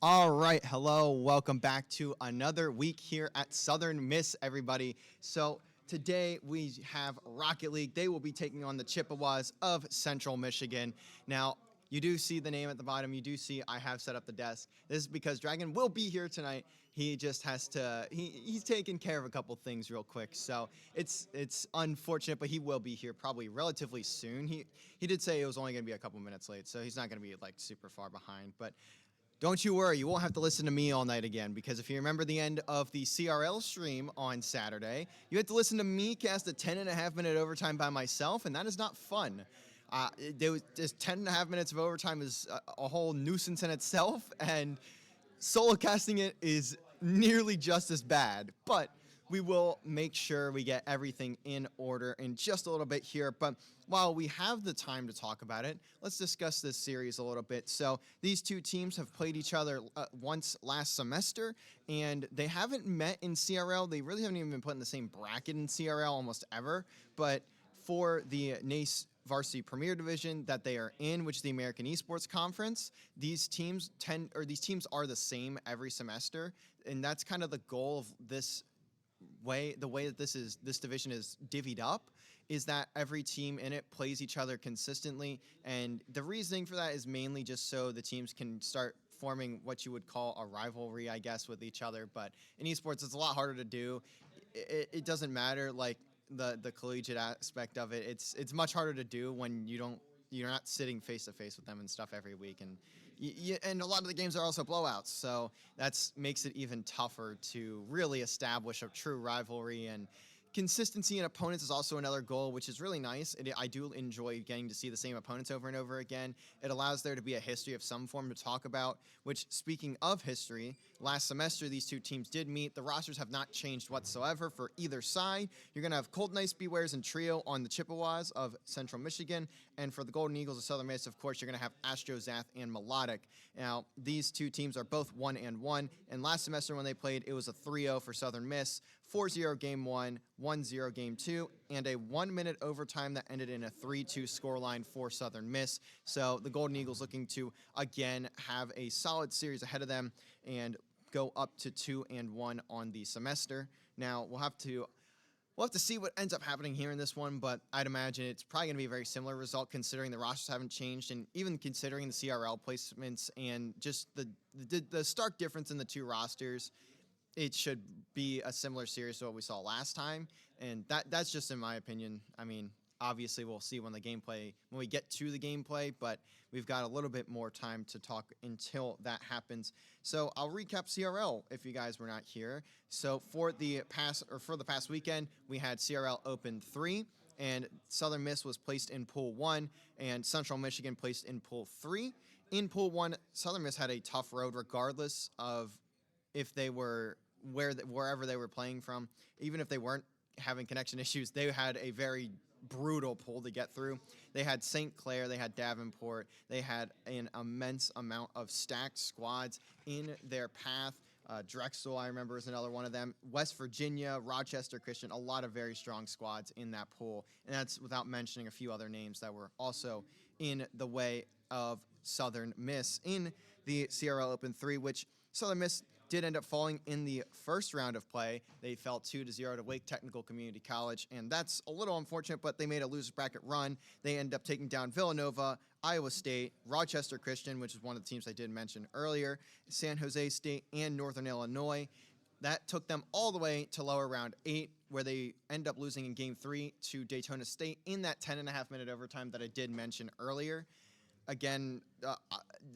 All right, hello, welcome back to another week here at Southern Miss, everybody. So today we have Rocket League. They will be taking on the Chippewas of Central Michigan. Now, you do see the name at the bottom. You do see I have set up the desk. This is because Dragon will be here tonight. He just has to. He's taking care of a couple things real quick, so it's unfortunate, but he will be here probably relatively soon. He did say it was only going to be a couple minutes late, so he's not going to be like super far behind, but. Don't you worry, you won't have to listen to me all night again, because if you remember the end of the CRL stream on Saturday, you had to listen to me cast a 10.5-minute overtime by myself, and that is not fun. There was just 10.5 minutes of overtime is a whole nuisance in itself, and solo casting it is nearly just as bad, but we will make sure we get everything in order in just a little bit here. But while we have the time to talk about it, let's discuss this series a little bit. So these two teams have played each other once last semester, and they haven't met in CRL. They really haven't even been put in the same bracket in CRL almost ever. But for the NACE Varsity Premier Division that they are in, which is the American Esports Conference, these teams are the same every semester, and that's kind of the goal of this way. The way that this division is divvied up is that every team in it plays each other consistently, and the reasoning for that is mainly just so the teams can start forming what you would call a rivalry, I guess, with each other. But in esports, it's a lot harder to do. It doesn't matter, like the collegiate aspect of it. It's much harder to do when you're not sitting face to face with them and stuff every week, and and a lot of the games are also blowouts, so that makes it even tougher to really establish a true rivalry. And consistency in opponents is also another goal, which is really nice. I do enjoy getting to see the same opponents over and over again. It allows there to be a history of some form to talk about, which, speaking of history, last semester these two teams did meet. The rosters have not changed whatsoever for either side. You're going to have Cold Nice Bewares and Trio on the Chippewas of Central Michigan, and for the Golden Eagles of Southern Miss, of course, you're going to have Astro, Zath, and Melodic. Now, these two teams are both 1-1, and last semester when they played, it was a 3-0 for Southern Miss, 4-0 game 1, 1-0 game 2, and a 1-minute overtime that ended in a 3-2 scoreline for Southern Miss. So the Golden Eagles looking to, again, have a solid series ahead of them and go up to 2-1 on the semester. Now, we'll have to see what ends up happening here in this one, but I'd imagine it's probably going to be a very similar result considering the rosters haven't changed, and even considering the CRL placements and just the stark difference in the two rosters. It should be a similar series to what we saw last time, and that's just in my opinion. I mean, obviously we'll see when we get to the gameplay, but we've got a little bit more time to talk until that happens. So I'll recap CRL if you guys were not here. So for the past weekend, we had CRL Open 3, and Southern Miss was placed in Pool 1, and Central Michigan placed in Pool 3. In Pool 1, Southern Miss had a tough road regardless of if they were wherever they were playing from. Even if they weren't having connection issues, they had a very brutal pool to get through. They had St. Clair, they had Davenport, they had an immense amount of stacked squads in their path. Drexel, I remember, is another one of them. West Virginia, Rochester Christian, a lot of very strong squads in that pool. And that's without mentioning a few other names that were also in the way of Southern Miss in the CRL Open 3, which Southern Miss did end up falling in the first round of play. They fell 2-0 to Wake Technical Community College, and that's a little unfortunate, but they made a loser bracket run. They ended up taking down Villanova, Iowa State, Rochester Christian, which is one of the teams I did mention earlier, San Jose State, and Northern Illinois. That took them all the way to lower round 8, where they end up losing in game 3 to Daytona State in that 10.5-minute overtime that I did mention earlier. Again,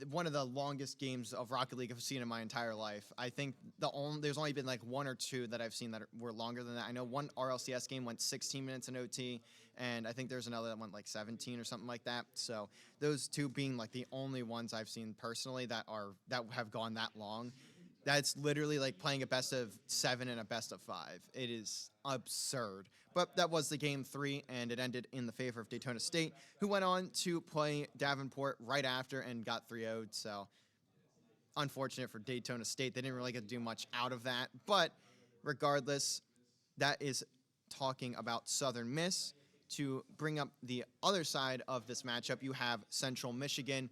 one of the longest games of Rocket League I've seen in my entire life. I think there's only been like one or two that I've seen that were longer than that. I know one RLCS game went 16 minutes in OT, and I think there's another that went like 17 or something like that. So those two being like the only ones I've seen personally that have gone that long. That's literally like playing a best of 7 and a best of 5. It is absurd. But that was the game 3, and it ended in the favor of Daytona State, who went on to play Davenport right after and got 3-0'd. So unfortunate for Daytona State. They didn't really get to do much out of that. But regardless, that is talking about Southern Miss. To bring up the other side of this matchup, you have Central Michigan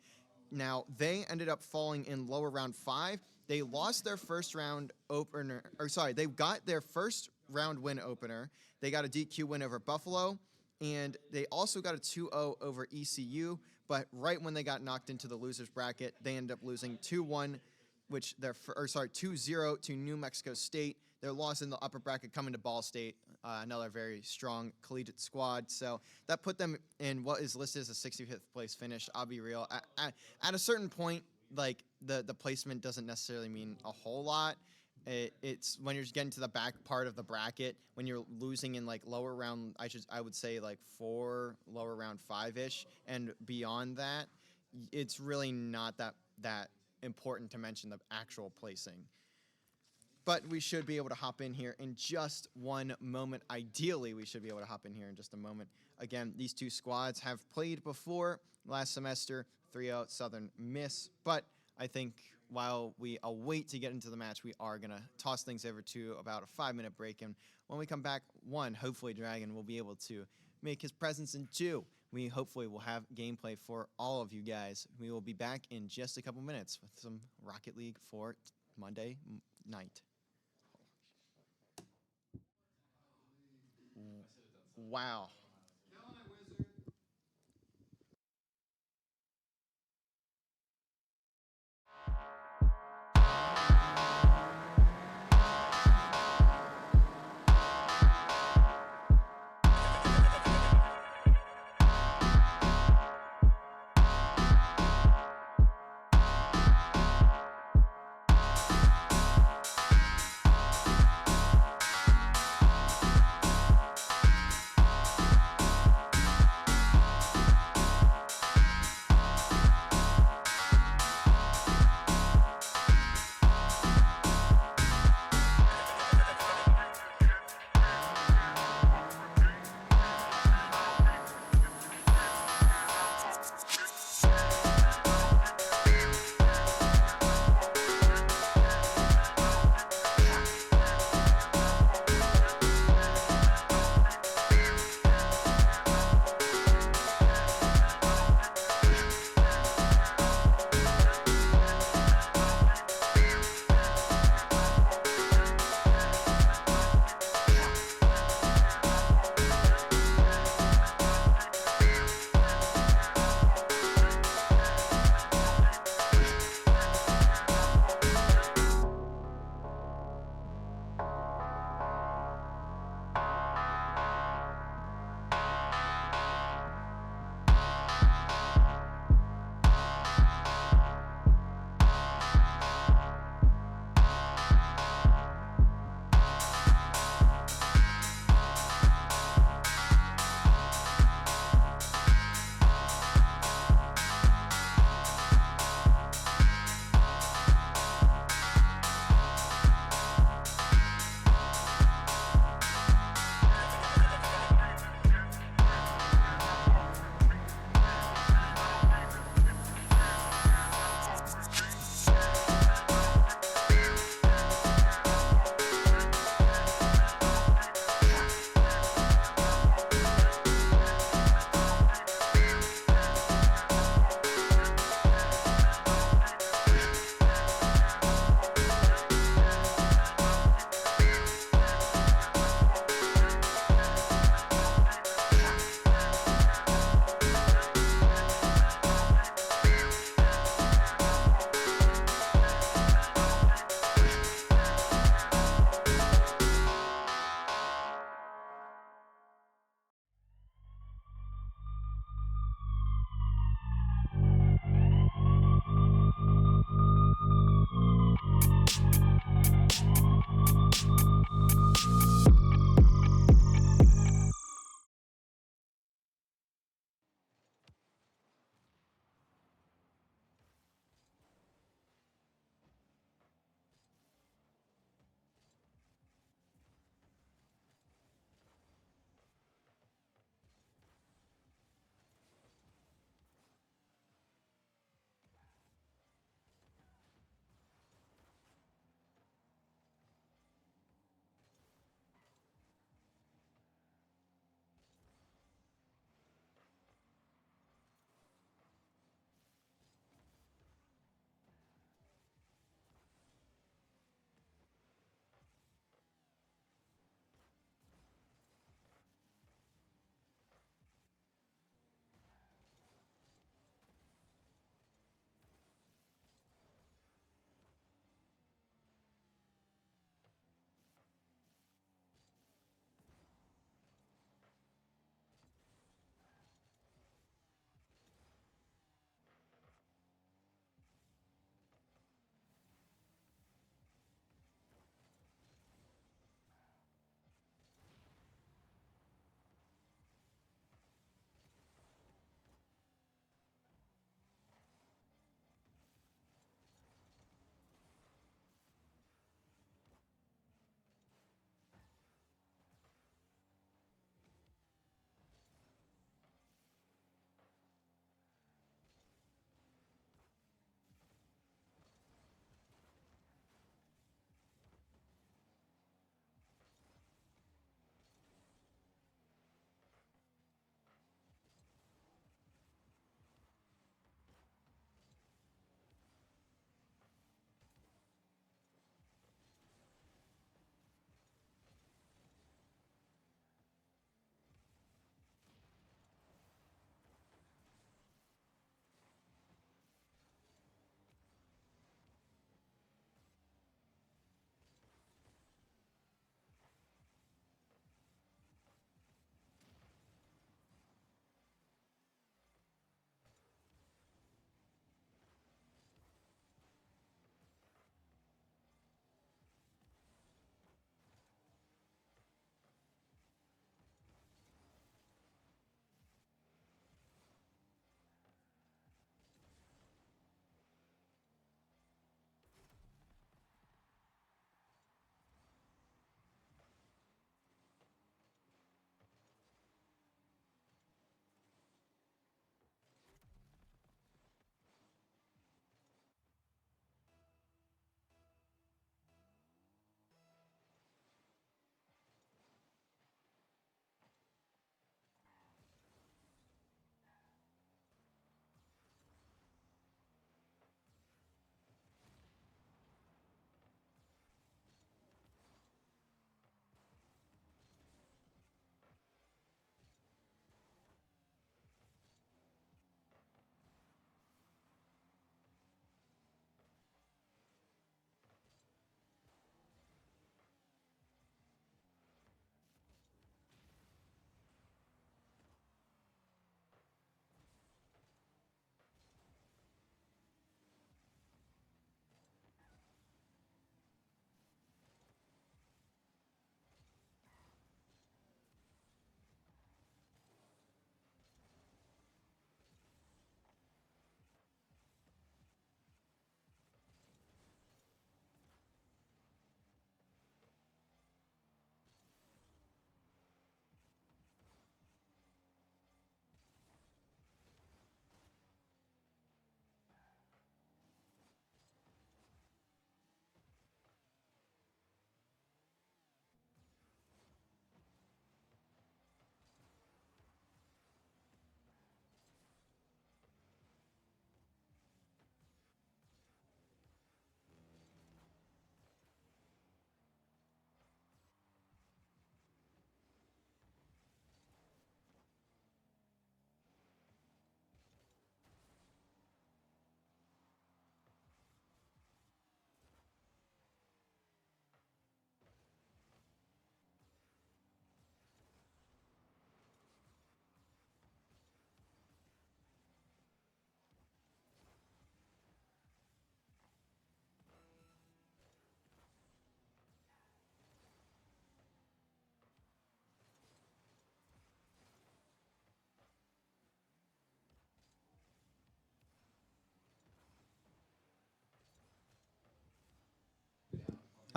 Now, they ended up falling in lower round 5. They lost their first round opener, or sorry, they got their first round win opener. They got a DQ win over Buffalo, and they also got a 2-0 over ECU. But right when they got knocked into the losers bracket, they ended up losing 2-1, which 2-0 to New Mexico State. Their loss in the upper bracket coming to Ball State, another very strong collegiate squad. So that put them in what is listed as a 65th place finish. I'll be real. At a certain point, like the placement doesn't necessarily mean a whole lot. It's when you're getting to the back part of the bracket, when you're losing in like lower round, I would say like 4, lower round 5-ish, and beyond that, it's really not that important to mention the actual placing. But we should be able to hop in here in just one moment. Ideally, we should be able to hop in here in just a moment. Again, these two squads have played before last semester, 3-0 Southern Miss. But I think while we await to get into the match, we are going to toss things over to about a 5-minute break. And when we come back, 1, hopefully Dragon will be able to make his presence, and 2, we hopefully will have gameplay for all of you guys. We will be back in just a couple minutes with some Rocket League for Monday night. Wow.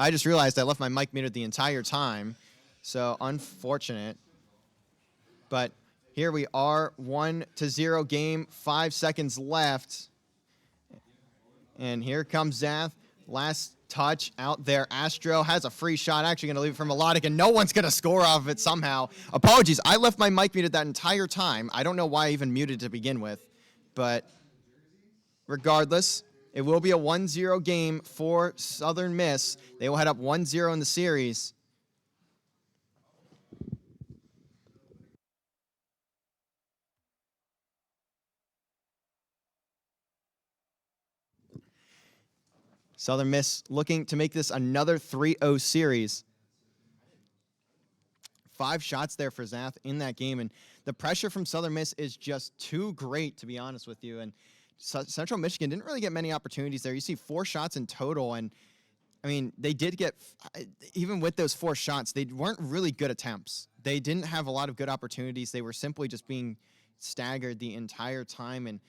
I just realized I left my mic muted the entire time, so unfortunate. But here we are, 1-0 game, 5 seconds left. And here comes Zath. Last touch out there. Astro has a free shot. Actually going to leave it for Melodic, and no one's going to score off of it somehow. Apologies. I left my mic muted that entire time. I don't know why I even muted to begin with. But regardless, it will be a 1-0 game for Southern Miss. They will head up 1-0 in the series. Southern Miss looking to make this another 3-0 series. 5 shots there for Zath in that game, and the pressure from Southern Miss is just too great, to be honest with you. And Central Michigan didn't really get many opportunities there. You see 4 shots in total, and I mean, they did get, even with those 4 shots, they weren't really good attempts. They didn't have a lot of good opportunities. They were simply just being staggered the entire time, and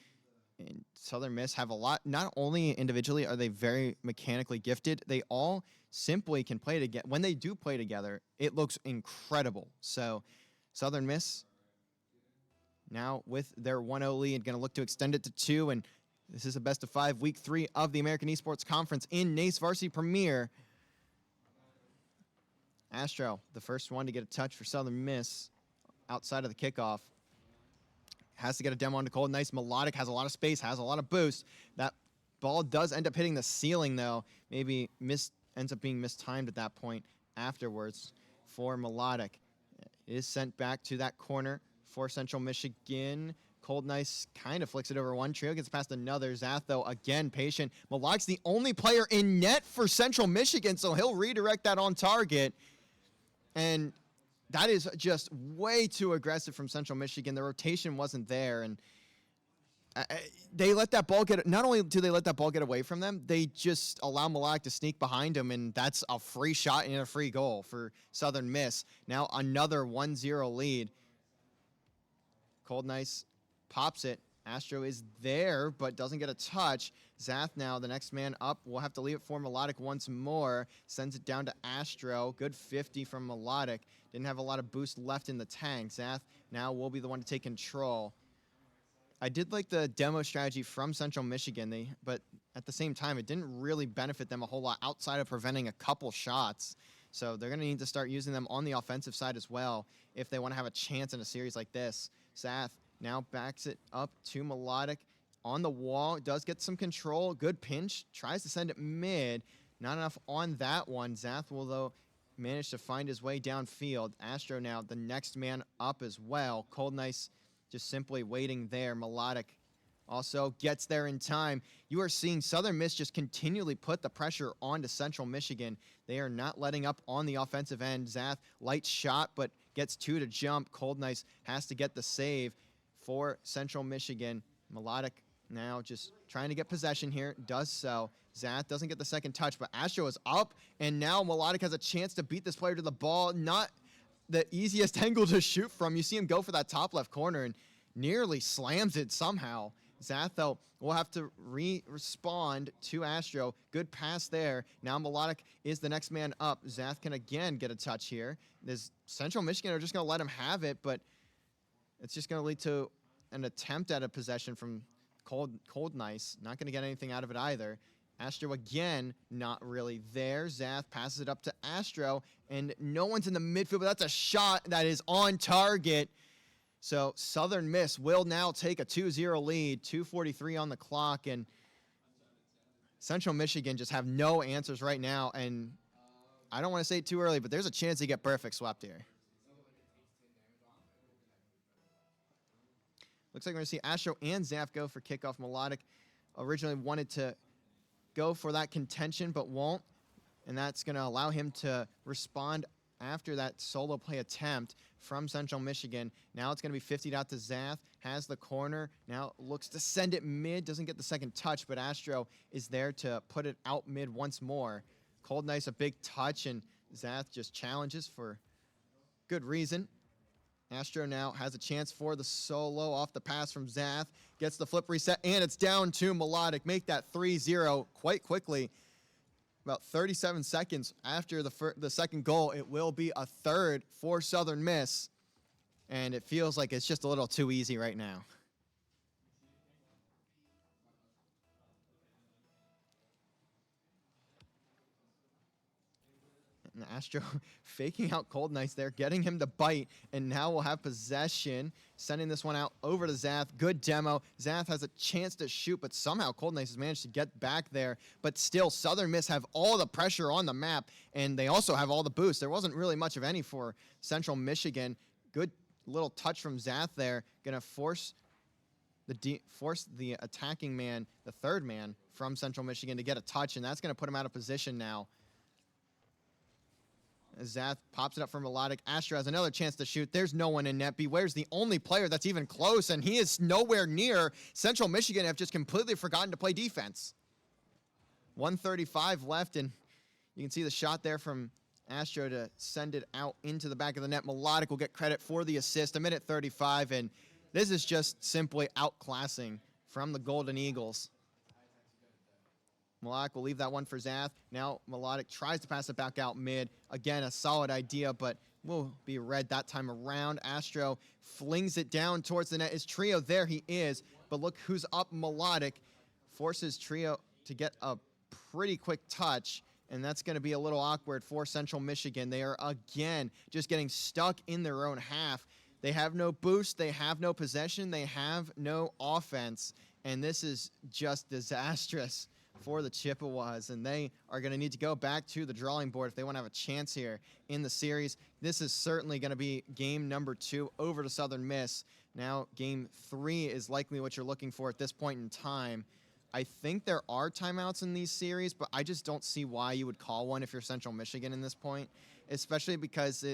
Southern Miss have a lot. Not only individually are they very mechanically gifted, they all simply can play together. When they do play together, it looks incredible. So Southern Miss now with their 1-0 lead, going to look to extend it to 2, and this is a best of 5, week 3 of the American Esports Conference in NACE Varsity Premier. Astro, the first one to get a touch for Southern Miss outside of the kickoff. Has to get a demo onto Cold. Nice. Melodic has a lot of space, has a lot of boost. That ball does end up hitting the ceiling, though. Maybe ends up being mistimed at that point afterwards for Melodic. It is sent back to that corner for Central Michigan. Cold Nice kind of flicks it over one. Trio gets past another. Zath, though, again, patient. Melodic's the only player in net for Central Michigan, so he'll redirect that on target. And that is just way too aggressive from Central Michigan. The rotation wasn't there, and they let that ball get. Not only do they let that ball get away from them, they just allow Melodic to sneak behind him, and that's a free shot and a free goal for Southern Miss. Now another 1-0 lead. Cold Nice pops it. Astro is there, but doesn't get a touch. Zath now, the next man up. We'll have to leave it for Melodic once more. Sends it down to Astro. Good 50 from Melodic. Didn't have a lot of boost left in the tank. Zath now will be the one to take control. I did like the demo strategy from Central Michigan, but at the same time, it didn't really benefit them a whole lot outside of preventing a couple shots. So they're going to need to start using them on the offensive side as well if they want to have a chance in a series like this. Zath now backs it up to Melodic on the wall. Does get some control. Good pinch. Tries to send it mid. Not enough on that one. Zath will, though, manage to find his way downfield. Astro now the next man up as well. Cold Nice just simply waiting there. Melodic also gets there in time. You are seeing Southern Miss just continually put the pressure onto Central Michigan. They are not letting up on the offensive end. Zath, light shot, but gets 2 to jump. Cold Nice has to get the save for Central Michigan. Melodic now just trying to get possession here. Does so. Zath doesn't get the second touch, but Astro is up, and now Melodic has a chance to beat this player to the ball. Not the easiest angle to shoot from. You see him go for that top left corner and nearly slams it somehow. Zath, though, will have to respond to Astro. Good pass there. Now Melodic is the next man up. Zath can again get a touch here. This Central Michigan are just going to let him have it, but it's just going to lead to an attempt at a possession from Cold Nice. Not going to get anything out of it either. Astro again, not really there. Zath passes it up to Astro, and no one's in the midfield, but that's a shot that is on target. So Southern Miss will now take a 2-0 lead, 2:43 on the clock, and Central Michigan just have no answers right now, and I don't want to say it too early, but there's a chance they get perfect swept here. Looks like we're going to see Astro and Zath go for kickoff. Melodic originally wanted to go for that contention, but won't. And that's going to allow him to respond after that solo play attempt from Central Michigan. Now it's going to be 50'd out to Zath. Has the corner. Now looks to send it mid. Doesn't get the second touch, but Astro is there to put it out mid once more. Cold Nice, a big touch, and Zath just challenges for good reason. Astro now has a chance for the solo off the pass from Zath. Gets the flip reset, and it's down to Melodic. Make that 3-0 quite quickly. about 37 seconds after the second goal. It will be a third for Southern Miss, and it feels like it's just a little too easy right now. And Astro faking out Cold Nice there, getting him to bite, and now we'll have possession, sending this one out over to Zath. Good demo. Zath has a chance to shoot, but somehow Cold Nice has managed to get back there. But still, Southern Miss have all the pressure on the map, and they also have all the boost. There wasn't really much of any for Central Michigan. Good little touch from Zath there, gonna force the attacking man, the third man from Central Michigan, to get a touch, and that's gonna put him out of position now. As Zath pops it up for Melodic. Astro has another chance to shoot. There's no one in net. Beware's the only player that's even close, and he is nowhere near. Central Michigan have just completely forgotten to play defense. 1:35 left, and you can see the shot there from Astro to send it out into the back of the net. Melodic will get credit for the assist. 1:35, and this is just simply outclassing from the Golden Eagles. Melodic will leave that one for Zath. Now Melodic tries to pass it back out mid. Again, a solid idea, but will be read that time around. Astro flings it down towards the net. Is Trio there? He is. But look who's up. Melodic forces Trio to get a pretty quick touch, and that's going to be a little awkward for Central Michigan. They are, again, just getting stuck in their own half. They have no boost. They have no possession. They have no offense, and this is just disastrous for the Chippewas, and they are going to need to go back to the drawing board if they want to have a chance here in the series. This is certainly going to be game number 2 over to Southern Miss. Now game 3 is likely what you're looking for at this point in time. I think there are timeouts in these series, but I just don't see why you would call one if you're Central Michigan in this point, especially because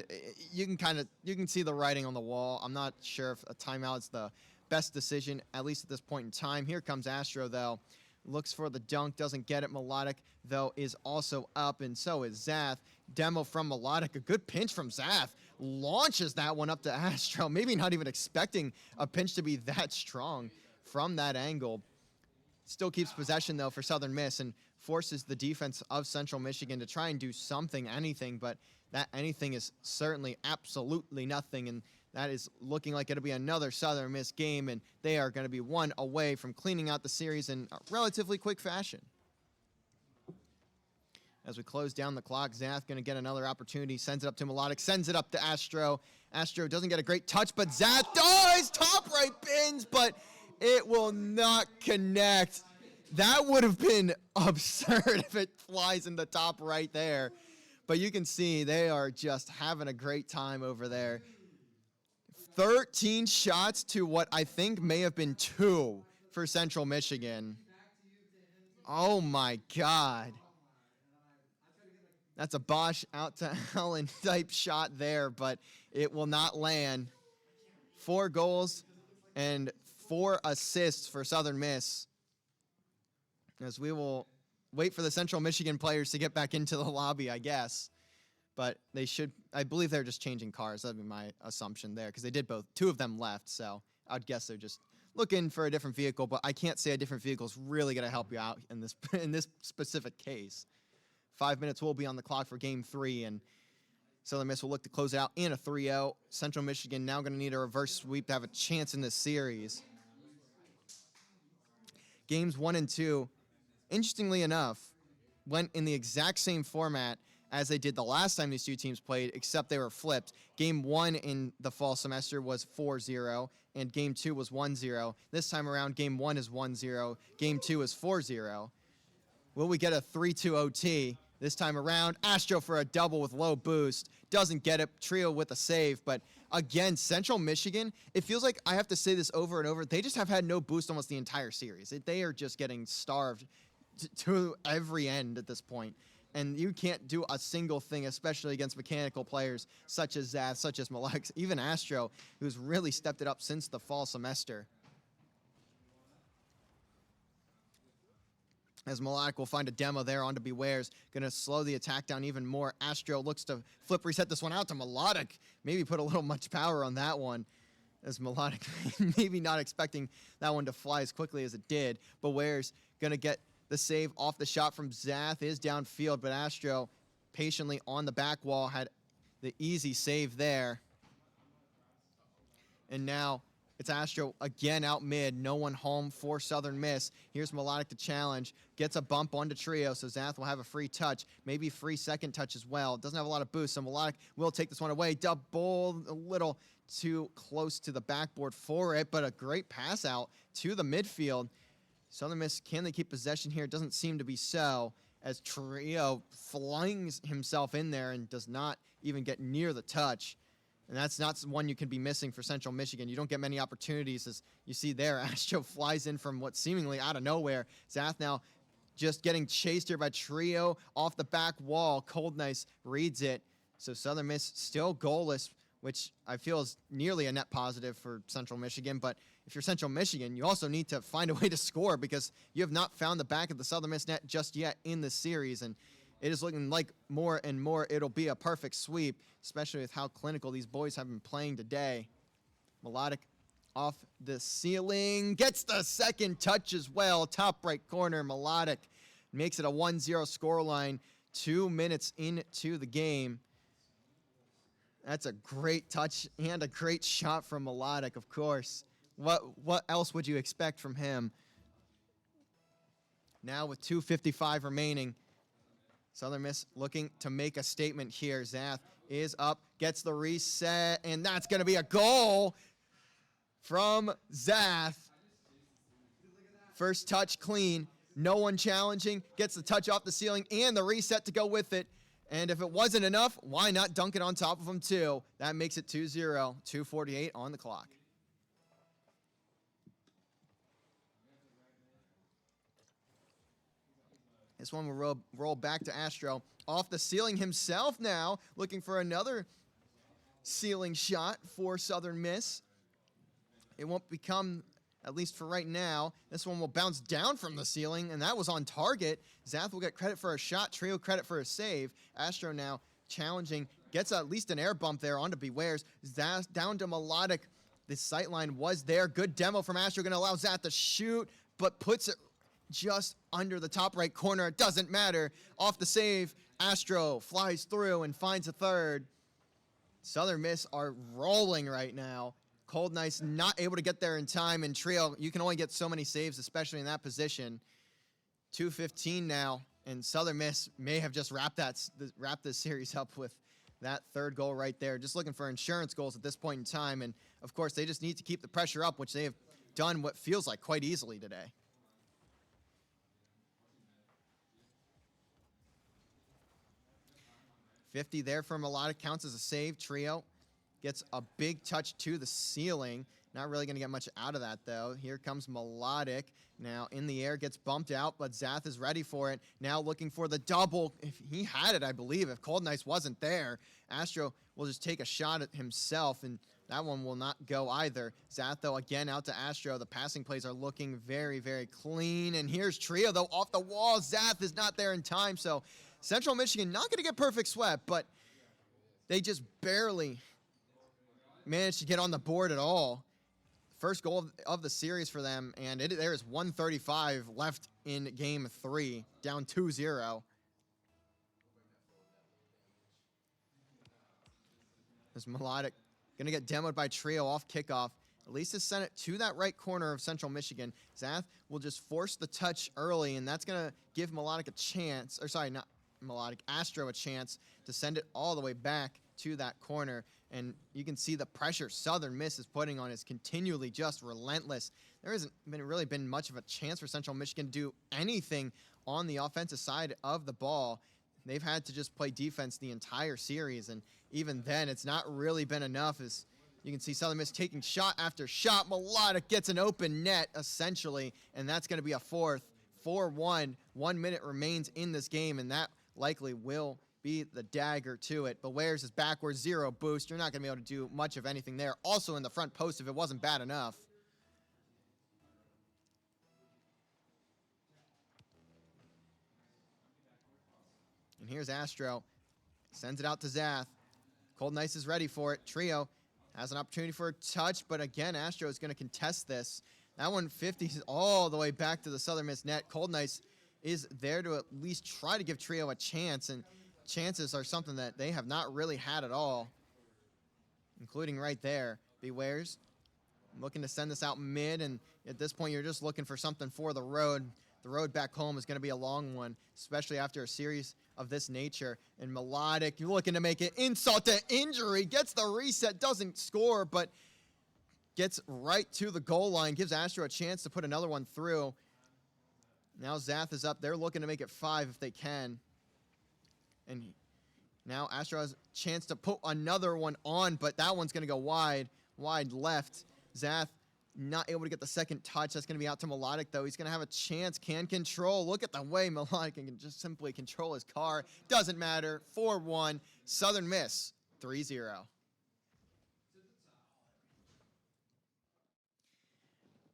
you can see the writing on the wall. I'm not sure if a timeout is the best decision, at least at this point in time. Here comes Astro, though. Looks for the dunk, doesn't get it. Melodic, though, is also up, and so is Zath. Demo from Melodic, a good pinch from Zath. Launches that one up to Astro. Maybe not even expecting a pinch to be that strong from that angle. Still keeps possession, though, for Southern Miss, and forces the defense of Central Michigan to try and do something, anything, but that anything is certainly absolutely nothing, and that is looking like it'll be another Southern Miss game, and they are going to be one away from cleaning out the series in a relatively quick fashion. As we close down the clock, Zath going to get another opportunity, sends it up to Melodic, sends it up to Astro. Astro doesn't get a great touch, but Zath does! Top right pins, but it will not connect. That would have been absurd if it flies in the top right there. But you can see they are just having a great time over there. 13 shots to what I think may have been 2 for Central Michigan. Oh my God. That's a Bosch out to Allen type shot there, but it will not land. 4 goals and 4 assists for Southern Miss. As we will wait for the Central Michigan players to get back into the lobby, I guess. But they should, I believe they're just changing cars. That'd be my assumption there, because they did both. 2 of them left, so I'd guess they're just looking for a different vehicle, but I can't say a different vehicle is really going to help you out in this specific case. 5 minutes will be on the clock for game 3, and Southern Miss will look to close it out in a 3-0. Central Michigan now going to need a reverse sweep to have a chance in this series. Games 1 and 2, interestingly enough, went in the exact same format as they did the last time these 2 teams played, except they were flipped. Game 1 in the fall semester was 4-0, and Game 2 was 1-0. This time around, Game 1 is 1-0, Game 2 is 4-0. Will we get a 3-2 OT this time around? Astro for a double with low boost. Doesn't get it. Trio with a save, but again, Central Michigan, it feels like I have to say this over and over. They just have had no boost almost the entire series. They are just getting starved to every end at this point. And you can't do a single thing, especially against mechanical players such as Zath, such as Malek, even Astro, who's really stepped it up since the fall semester. As Melodic will find a demo there onto Beware's, going to slow the attack down even more. Astro looks to flip reset this one out to Melodic. Maybe put a little much power on that one, as Melodic maybe not expecting that one to fly as quickly as it did. Beware's going to get The save off the shot from Zath is downfield, but Astro patiently on the back wall had the easy save there. And now it's Astro again out mid. No one home for Southern Miss. Here's Melodic to challenge. Gets a bump onto Trio, so Zath will have a free touch. Maybe free second touch as well. Doesn't have a lot of boost, so Melodic will take this one away. Double a little too close to the backboard for it, but a great pass out to the midfield. Southern Miss, can they keep possession here? It doesn't seem to be so, as Trio flings himself in there and does not even get near the touch. And that's not one you can be missing for Central Michigan. You don't get many opportunities, as you see there. Astro flies in from what seemingly out of nowhere. Zath now just getting chased here by Trio off the back wall. Cold Nice reads it. So Southern Miss still goalless, which I feel is nearly a net positive for Central Michigan. But if you're Central Michigan, you also need to find a way to score, because you have not found the back of the Southern Miss net just yet in this series. And it is looking like more and more it'll be a perfect sweep, especially with how clinical these boys have been playing today. Melodic off the ceiling, gets the second touch as well. Top right corner, Melodic makes it a 1-0 scoreline 2 minutes into the game. That's a great touch and a great shot from Melodic, of course. What else would you expect from him? Now with 2:55 remaining, Southern Miss looking to make a statement here. Zath is up, gets the reset, and that's going to be a goal from Zath. First touch clean, no one challenging, gets the touch off the ceiling and the reset to go with it. And if it wasn't enough, why not dunk it on top of him too? That makes it 2-0, 2:48 on the clock. This one will roll back to Astro. Off the ceiling himself now, looking for another ceiling shot for Southern Miss. It won't become, at least for right now. This one will bounce down from the ceiling, and that was on target. Zath will get credit for a shot, Trio credit for a save. Astro now challenging, gets at least an air bump there onto Bewares. Zath down to Melodic. The sight line was there. Good demo from Astro, going to allow Zath to shoot, but puts it just under the top right corner. It doesn't matter. Off the save, Astro flies through and finds a third. Southern Miss are rolling right now. Cold Nice not able to get there in time, and Trio, you can only get so many saves, especially in that position. 2:15 now, and Southern Miss may have just wrapped this series up with that third goal right there. Just looking for insurance goals at this point in time, and of course they just need to keep the pressure up, which they have done what feels like quite easily today. 50 there for Melodic, counts as a save. Trio gets a big touch to the ceiling. Not really going to get much out of that, though. Here comes Melodic. Now in the air, gets bumped out, but Zath is ready for it. Now looking for the double. If he had it, I believe. If Cold Nice wasn't there, Astro will just take a shot at himself, and that one will not go either. Zath, though, again out to Astro. The passing plays are looking very, very clean. And here's Trio, though, off the wall. Zath is not there in time, so Central Michigan not going to get perfect swept, but they just barely managed to get on the board at all. First goal of the series for them, and there is 1:35 left in game 3, down 2-0. This Melodic going to get demoed by Trio off kickoff. At least to send it to that right corner of Central Michigan. Zath will just force the touch early, and that's going to give Melodic a chance, or sorry, not Melodic, Astro a chance to send it all the way back to that corner. And you can see the pressure Southern Miss is putting on is continually just relentless. There hasn't really been much of a chance for Central Michigan to do anything on the offensive side of the ball. They've had to just play defense the entire series, and even then, it's not really been enough. As you can see, Southern Miss taking shot after shot. Melodic gets an open net, essentially, and that's going to be a fourth. 4-1. 1 minute remains in this game, and that likely will be the dagger to it. But Bewares is backwards, 0 boost. You're not going to be able to do much of anything there. Also in the front post if it wasn't bad enough. And here's Astro. Sends it out to Zath. Cold Nice is ready for it. Trio has an opportunity for a touch, but again, Astro is going to contest this. That 150 is all the way back to the Southern Miss net. Cold Nice is there to at least try to give Trio a chance, and chances are something that they have not really had at all, including right there. Bewares looking to send this out mid, and at this point, you're just looking for something for the road. The road back home is going to be a long one, especially after a series of this nature. And Melodic, you're looking to make it insult to injury, gets the reset, doesn't score, but gets right to the goal line, gives Astro a chance to put another one through. Now Zath is up. They're looking to make it 5 if they can. And now Astro has a chance to put another one on, but that one's going to go wide left. Zath not able to get the second touch. That's going to be out to Melodic, though. He's going to have a chance. Can control. Look at the way Melodic can just simply control his car. Doesn't matter. 4-1. Southern Miss, 3-0.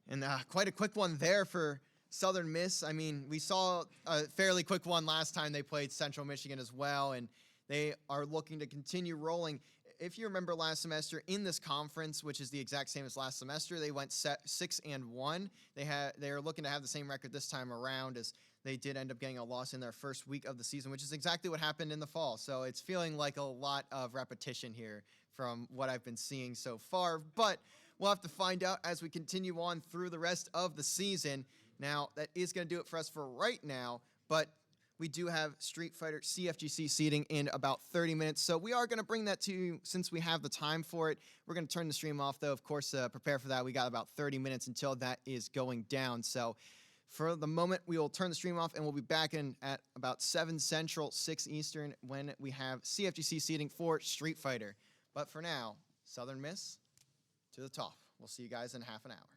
And quite a quick one there for Southern Miss. I mean, we saw a fairly quick one last time they played Central Michigan as well, and they are looking to continue rolling. If you remember last semester in this conference, which is the exact same as last semester, they went 6-1. They are looking to have the same record this time around, as they did end up getting a loss in their first week of the season, which is exactly what happened in the fall. So it's feeling like a lot of repetition here from what I've been seeing so far. But we'll have to find out as we continue on through the rest of the season. Now, that is going to do it for us for right now, but we do have Street Fighter CFGC seating in about 30 minutes, so we are going to bring that to you since we have the time for it. We're going to turn the stream off, though, of course, prepare for that. We got about 30 minutes until that is going down, so for the moment, we will turn the stream off, and we'll be back in at about 7 Central, 6 Eastern, when we have CFGC seating for Street Fighter. But for now, Southern Miss to the top. We'll see you guys in half an hour.